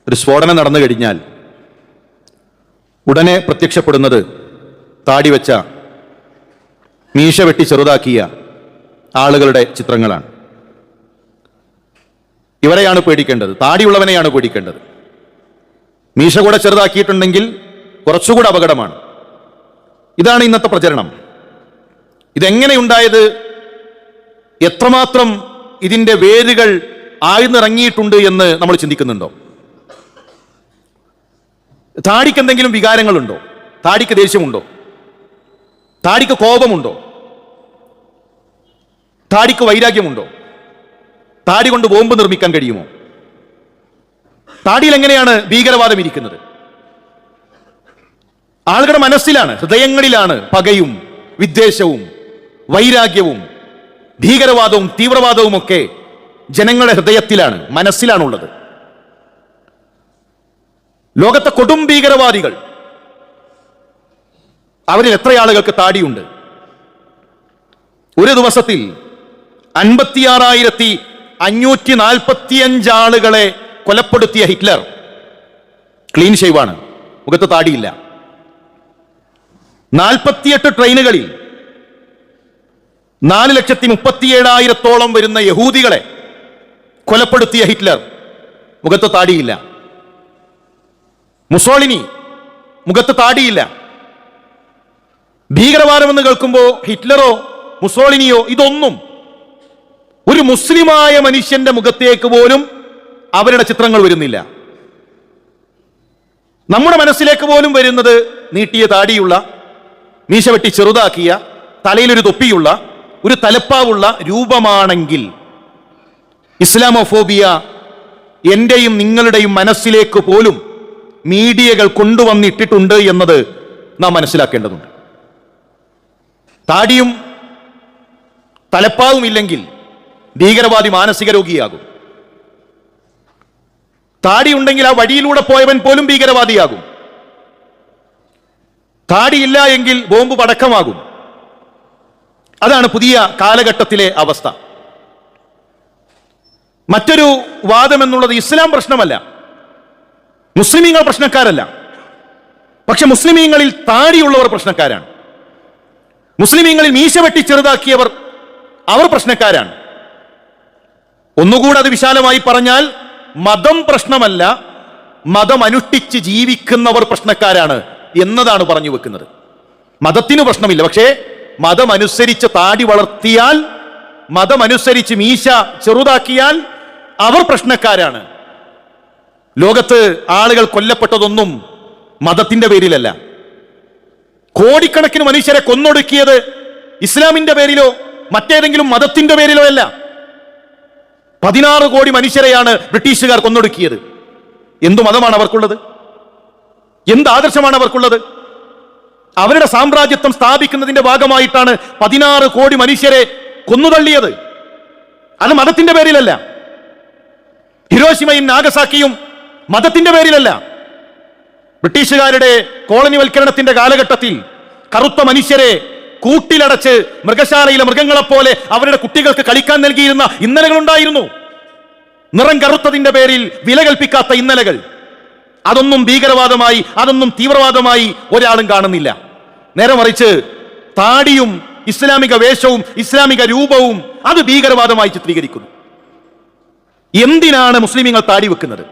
ഒരു സ്ഫോടനം നടന്നു കഴിഞ്ഞാൽ ഉടനെ പ്രത്യക്ഷപ്പെടുന്നത് താടി വെച്ച, മീശ വെട്ടി ചെറുതാക്കിയ ആളുകളുടെ ചിത്രങ്ങളാണ്. ഇവരെയാണ് പേടിക്കേണ്ടത്, താടിയുള്ളവനെയാണ് പേടിക്കേണ്ടത്. മീശ കൂടെ ചെറുതാക്കിയിട്ടുണ്ടെങ്കിൽ കുറച്ചുകൂടെ അപകടമാണ്. ഇതാണ് ഇന്നത്തെ പ്രചരണം. ഇതെങ്ങനെയുണ്ടായത്, എത്രമാത്രം ഇതിൻ്റെ വേരുകൾ ആഴ്ന്നിറങ്ങിയിട്ടുണ്ട് എന്ന് നമ്മൾ ചിന്തിക്കുന്നുണ്ടോ? താടിക്ക് എന്തെങ്കിലും വികാരങ്ങളുണ്ടോ? താടിക്ക് ദേഷ്യമുണ്ടോ? താടിക്ക് കോപമുണ്ടോ? താടിക്ക് വൈരാഗ്യമുണ്ടോ? താടി കൊണ്ട് ബോംബ് നിർമ്മിക്കാൻ കഴിയുമോ? താടിയിൽ എങ്ങനെയാണ് ഭീകരവാദം ഇരിക്കുന്നത്? ആളുകളുടെ മനസ്സിലാണ്, ഹൃദയങ്ങളിലാണ് പകയും വിദ്വേഷവും വൈരാഗ്യവും ഭീകരവാദവും തീവ്രവാദവും ഒക്കെ ജനങ്ങളുടെ ഹൃദയത്തിലാണ്, മനസ്സിലാണുള്ളത്. ലോകത്തെ കൊടും ഭീകരവാദികൾ, അവരിൽ എത്ര ആളുകൾക്ക് താടിയുണ്ട്? ഒരു ദിവസത്തിൽ 56,545 ആളുകളെ കൊലപ്പെടുത്തിയ ഹിറ്റ്ലർ ക്ലീൻ ഷേവാണ്, മുഖത്ത് താടിയില്ല. 48 ട്രെയിനുകളിൽ 4,37,000-ഓളം വരുന്ന യഹൂദികളെ കൊലപ്പെടുത്തിയ ഹിറ്റ്ലർ മുഖത്ത് താടിയില്ല. മുസോളിനി മുഖത്ത് താടിയില്ല. ഭീകരവാദമെന്ന് കേൾക്കുമ്പോൾ ഹിറ്റ്ലറോ മുസോളിനിയോ ഇതൊന്നും ഒരു മുസ്ലിമായ മനുഷ്യന്റെ മുഖത്തേക്ക് പോലും അവരുടെ ചിത്രങ്ങൾ വരുന്നില്ല. നമ്മുടെ മനസ്സിലേക്ക് പോലും വരുന്നത് നീട്ടിയ താടിയുള്ള, മീശ വെട്ടി ചെറുതാക്കിയ, തലയിലൊരു തൊപ്പിയുള്ള, ഒരു തലപ്പാവുള്ള രൂപമാണെങ്കിൽ ഇസ്ലാമോഫോബിയ എന്റെയും നിങ്ങളുടെയും മനസ്സിലേക്ക് പോലും മീഡിയകൾ കൊണ്ടുവന്നിട്ടിട്ടുണ്ട് എന്നത് നാം മനസ്സിലാക്കേണ്ടതുണ്ട്. താടിയും തലപ്പാവും ഇല്ലെങ്കിൽ ഭീകരവാദി മാനസിക രോഗിയാകും. താടിയുണ്ടെങ്കിൽ ആ വഴിയിലൂടെ പോയവൻ പോലും ഭീകരവാദിയാകും. താടിയില്ല എങ്കിൽ ബോംബ് പടക്കമാകും. അതാണ് പുതിയ കാലഘട്ടത്തിലെ അവസ്ഥ. മറ്റൊരു വാദം എന്നുള്ളത് ഇസ്ലാം പ്രശ്നമല്ല, മുസ്ലിമീങ്ങൾ പ്രശ്നക്കാരല്ല. പക്ഷെ മുസ്ലിമീങ്ങളിൽ താടിയുള്ളവർ പ്രശ്നക്കാരാണ്. മുസ്ലിമീങ്ങളിൽ മീശ വെട്ടി ചെറുതാക്കിയവർ, അവർ പ്രശ്നക്കാരാണ്. ഒന്നുകൂടെ അത് വിശാലമായി പറഞ്ഞാൽ, മതം പ്രശ്നമല്ല, മതം അനുഷ്ഠിച്ച് ജീവിക്കുന്നവർ പ്രശ്നക്കാരാണ് എന്നതാണ് പറഞ്ഞു വെക്കുന്നത്. മതത്തിന് പ്രശ്നമില്ല, പക്ഷേ മതമനുസരിച്ച് താടി വളർത്തിയാൽ, മതമനുസരിച്ച് മീശ ചെറുതാക്കിയാൽ അവർ പ്രശ്നക്കാരാണ്. ലോകത്ത് ആളുകൾ കൊല്ലപ്പെട്ടതൊന്നും മതത്തിന്റെ പേരിലല്ല. കോടിക്കണക്കിന് മനുഷ്യരെ കൊന്നൊടുക്കിയത് ഇസ്ലാമിന്റെ പേരിലോ മറ്റേതെങ്കിലും മതത്തിന്റെ പേരിലോ അല്ല. 16 കോടി മനുഷ്യരെയാണ് ബ്രിട്ടീഷുകാർ കൊന്നൊടുക്കിയത്. എന്തു മതമാണ് അവർക്കുള്ളത്? എന്ത് ആദർശമാണ് അവർക്കുള്ളത്? അവരുടെ സാമ്രാജ്യത്വം സ്ഥാപിക്കുന്നതിന്റെ ഭാഗമായിട്ടാണ് 16 കോടി മനുഷ്യരെ കൊന്നുതള്ളിയത്. അത് മതത്തിന്റെ പേരിലല്ല. ഹിരോഷിമയും നാഗസാക്കിയും മതത്തിന്റെ പേരിലല്ല. ബ്രിട്ടീഷുകാരുടെ കോളനിവൽക്കരണത്തിന്റെ കാലഘട്ടത്തിൽ കറുത്ത മനുഷ്യരെ കൂട്ടിലടച്ച് മൃഗശാലയിലെ മൃഗങ്ങളെപ്പോലെ അവരുടെ കുട്ടികൾക്ക് കളിക്കാൻ നൽകിയിരുന്ന ഇന്നലകളുണ്ടായിരുന്നു. നിറം കറുത്തതിന്റെ പേരിൽ വില കൽപ്പിക്കാത്ത ഇന്നലകൾ. അതൊന്നും ഭീകരവാദമായി, അതൊന്നും തീവ്രവാദമായി ഒരാളും കാണുന്നില്ല. നേരെ മറിച്ച് താടിയും ഇസ്ലാമിക വേഷവും ഇസ്ലാമിക രൂപവും അത് ഭീകരവാദമായി ചിത്രീകരിക്കുന്നു. എന്തിനാണ് മുസ്ലിമീങ്ങൾ താടി വെക്കുന്നത്?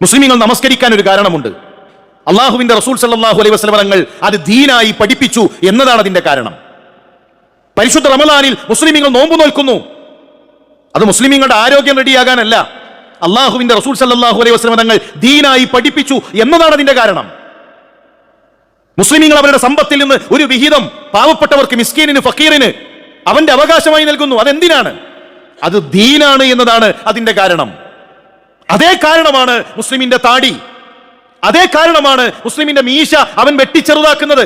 മുസ്ലിമീങ്ങൾ നമസ്കരിക്കാൻ ഒരു കാരണമുണ്ട്. അള്ളാഹുവിന്റെ റസൂൽ സല്ലല്ലാഹു അലൈഹി വസല്ലം തങ്ങൾ അത് ദീനായി പഠിപ്പിച്ചു എന്നതാണ് അതിന്റെ കാരണം. പരിശുദ്ധ റമളാനിൽ മുസ്ലിമീങ്ങൾ നോമ്പ് നോൽക്കുന്നു. അത് മുസ്ലിമീങ്ങളുടെ ആരോഗ്യം റെഡിയാകാനല്ല, അള്ളാഹുവിന്റെ റസൂൽ സല്ലല്ലാഹു അലൈഹി വസല്ലം തങ്ങൾ ദീനായി പഠിപ്പിച്ചു എന്നതാണ് അതിന്റെ കാരണം. മുസ്ലിമീങ്ങൾ അവരുടെ സമ്പത്തിൽ നിന്ന് ഒരു വിഹിതം പാവപ്പെട്ടവർക്ക്, മിസ്കീനിന്, ഫക്കീറിന് അവന്റെ അവകാശമായി നൽകുന്നു. അതെന്തിനാണ്? അത് ദീനാണ് എന്നതാണ് അതിന്റെ കാരണം. അതേ കാരണമാണ് മുസ്ലിമിന്റെ താടി, അതേ കാരണമാണ് മുസ്ലിമിന്റെ മീശ അവൻ വെട്ടിച്ചെറുതാക്കുന്നത്.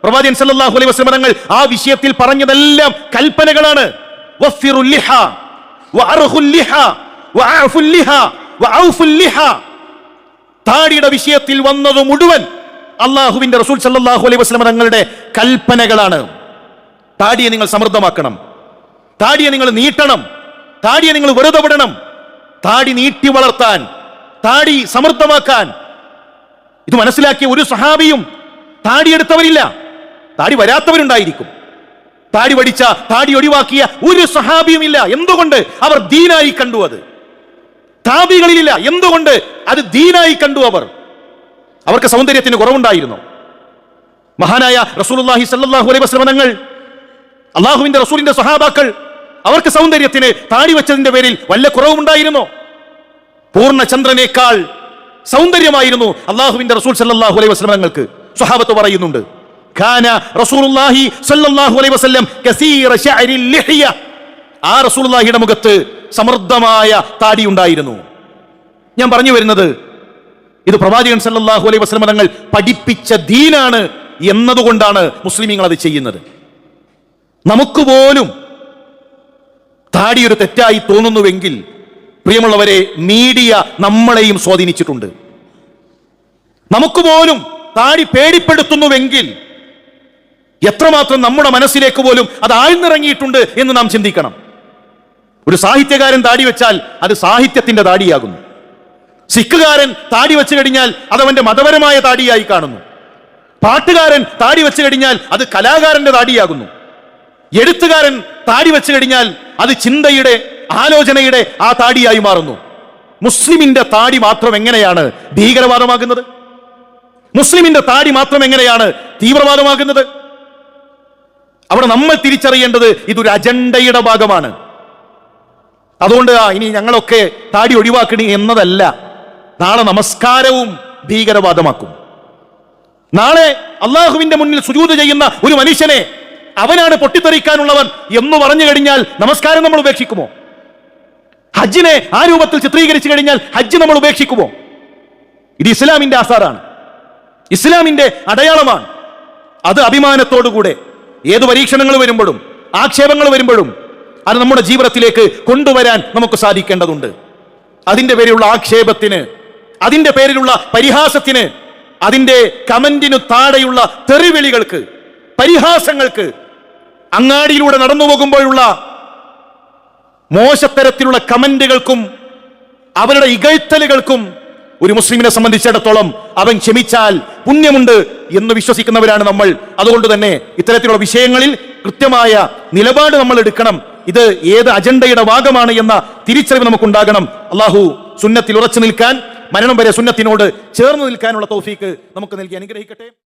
പ്രവാചകൻ സല്ലല്ലാഹു അലൈഹി വസല്ലം തങ്ങൾ ആ വിഷയത്തിൽ പറഞ്ഞതെല്ലാം കൽപ്പനകളാണ്. വഫിറുൽ ലിഹ വഅർഖുൽ ലിഹ വഅഫുൽ ലിഹ വഅഫുൽ ലിഹ. താടിയുടെ വിഷയത്തിൽ വന്നത് മുഴുവൻ അള്ളാഹുവിന്റെ റസൂൽ സല്ലല്ലാഹു അലൈഹി വസല്ലം തങ്ങളുടെ കൽപ്പനകളാണ്. താടിയെ നിങ്ങൾ സമൃദ്ധമാക്കണം, താടിയെ നിങ്ങൾ നീട്ടണം, താടിയെ നിങ്ങൾ വെറുതെ വിടണം. താടി നീട്ടി വളർത്താൻ താടി സമൃദ്ധമാക്കാൻ. ഇത് മനസ്സിലാക്കിയ ഒരു സഹാബിയും താടിയെടുത്തവരില്ല. താടി വരാത്തവരുണ്ടായിരിക്കും. താടി വടിച്ച, താടി ഒഴിവാക്കിയ ഒരു സഹാബിയും ഇല്ല. എന്തുകൊണ്ട്? അവർ ദീനായി കണ്ടു. അത് താബികളിലില്ല. എന്തുകൊണ്ട്? അത് ദീനായി കണ്ടു. അവർക്ക് സൗന്ദര്യത്തിന് കുറവുണ്ടായിരുന്നു. മഹാനായ റസൂലുള്ളാഹി സ്വല്ലല്ലാഹു അലൈഹി വസല്ലം തങ്ങൾ, അള്ളാഹുവിന്റെ റസൂലിന്റെ സഹാബാക്കൾ, അവർക്ക് സൗന്ദര്യത്തിന് താടി വെച്ചതിന്റെ പേരിൽ വല്ല കുറവുണ്ടായിരുന്നോ? പൂർണ്ണ ചന്ദ്രനേക്കാൾ സൗന്ദര്യമായിരുന്നു അള്ളാഹുവിന്റെ റസൂൽ സ്വല്ലല്ലാഹു അലൈഹി വസല്ലം തങ്ങൾക്ക്. സ്വഹാബത്ത് പറയുന്നുണ്ട്, കാന റസൂലുള്ളാഹി സ്വല്ലല്ലാഹു അലൈഹി വസല്ലം കസീറ ശഅരിൽ ലിഹ്യ. ആ റസൂലുള്ളാഹിയുടെ മുഖത്ത് സമൃദ്ധമായ താടി ഉണ്ടായിരുന്നു. ഞാൻ പറഞ്ഞു വരുന്നത്, ഇത് പ്രവാചകൻ സല്ലല്ലാഹു അലൈഹി വസല്ലം തങ്ങൾ പഠിപ്പിച്ച ദീനാണ് എന്നതുകൊണ്ടാണ് മുസ്ലിമീങ്ങൾ അത് ചെയ്യുന്നത്. നമുക്ക് പോലും താടി ഒരു തെറ്റായി തോന്നുന്നുവെങ്കിൽ പ്രിയമുള്ളവരെ, മീഡിയ നമ്മളെയും സ്വാധീനിച്ചിട്ടുണ്ട്. നമുക്ക് പോലും താടി പേടിപ്പെടുത്തുന്നുവെങ്കിൽ എത്രമാത്രം നമ്മുടെ മനസ്സിലേക്ക് പോലും അത് ആഴ്ന്നിറങ്ങിയിട്ടുണ്ട് എന്ന് നാം ചിന്തിക്കണം. ഒരു സാഹിത്യകാരൻ താടി വെച്ചാൽ അത് സാഹിത്യത്തിന്റെ താടിയാകുന്നു. സിഖുകാരൻ താടി വെച്ച് കഴിഞ്ഞാൽ അത് അവന്റെ മതപരമായ താടിയായി കാണുന്നു. പാട്ടുകാരൻ താടി വെച്ച് കഴിഞ്ഞാൽ അത് കലാകാരന്റെ താടിയാകുന്നു. എഴുത്തുകാരൻ താടി വെച്ച് കഴിഞ്ഞാൽ അത് ചിന്തയുടെ, ആലോചനയുടെ ആ താടിയായി മാറുന്നു. മുസ്ലിമിന്റെ താടി മാത്രം എങ്ങനെയാണ് ഭീകരവാദമാകുന്നത്? മുസ്ലിമിന്റെ താടി മാത്രം എങ്ങനെയാണ് തീവ്രവാദമാകുന്നത്? അവിടെ നമ്മൾ തിരിച്ചറിയേണ്ടത് ഇതൊരു അജണ്ടയുടെ ഭാഗമാണ്. അതുകൊണ്ട് ഇനി ഞങ്ങളൊക്കെ താടി ഒഴിവാക്കണി എന്നതല്ല. നാളെ നമസ്കാരവും ഭീകരവാദമാക്കും. നാളെ അള്ളാഹുവിന്റെ മുന്നിൽ സുജൂദ് ചെയ്യുന്ന ഒരു മനുഷ്യനെ അവനാണ് പൊട്ടിത്തെറിക്കാനുള്ളവൻ എന്ന് പറഞ്ഞു കഴിഞ്ഞാൽ നമസ്കാരം നമ്മൾ ഉപേക്ഷിക്കുമോ? ഹജ്ജിനെ ആ രൂപത്തിൽ ചിത്രീകരിച്ചു കഴിഞ്ഞാൽ ഹജ്ജ് നമ്മൾ ഉപേക്ഷിക്കുമോ? ഇത് ഇസ്ലാമിന്റെ ആസാറാണ്, ഇസ്ലാമിന്റെ അടയാളമാണ്. അത് അഭിമാനത്തോടുകൂടെ ഏത് പരീക്ഷണങ്ങൾ വരുമ്പോഴും ആക്ഷേപങ്ങൾ വരുമ്പോഴും അത് നമ്മുടെ ജീവിതത്തിലേക്ക് കൊണ്ടുവരാൻ നമുക്ക് സാധിക്കേണ്ടതുണ്ട്. അതിന്റെ പേരിലുള്ള ആക്ഷേപത്തിന്, അതിന്റെ പേരിലുള്ള പരിഹാസത്തിന്, അതിന്റെ കമന്റിനു താഴെയുള്ള തെറിവിളികൾക്ക്, പരിഹാസങ്ങൾക്ക്, അങ്ങാടിയിലൂടെ നടന്നു പോകുമ്പോഴുള്ള മോശത്തരത്തിലുള്ള കമന്റുകൾക്കും അവരുടെ ഇകഴ്ത്തലുകൾക്കും ഒരു മുസ്ലിമിനെ സംബന്ധിച്ചിടത്തോളം അവൻ ക്ഷമിച്ചാൽ പുണ്യമുണ്ട് എന്ന് വിശ്വസിക്കുന്നവരാണ് നമ്മൾ. അതുകൊണ്ട് തന്നെ ഇത്തരത്തിലുള്ള വിഷയങ്ങളിൽ കൃത്യമായ നിലപാട് നമ്മൾ എടുക്കണം. ഇത് ഏത് അജണ്ടയുടെ ഭാഗമാണ് എന്ന തിരിച്ചറിവ് നമുക്കുണ്ടാകണം. അള്ളാഹു സുന്നത്തിൽ ഉറച്ചു നിൽക്കാൻ, മരണം വരെ സുന്നത്തിനോട് ചേർന്ന് നിൽക്കാനുള്ള തൗഫീക്ക് നമുക്ക് നൽകി അനുഗ്രഹിക്കട്ടെ.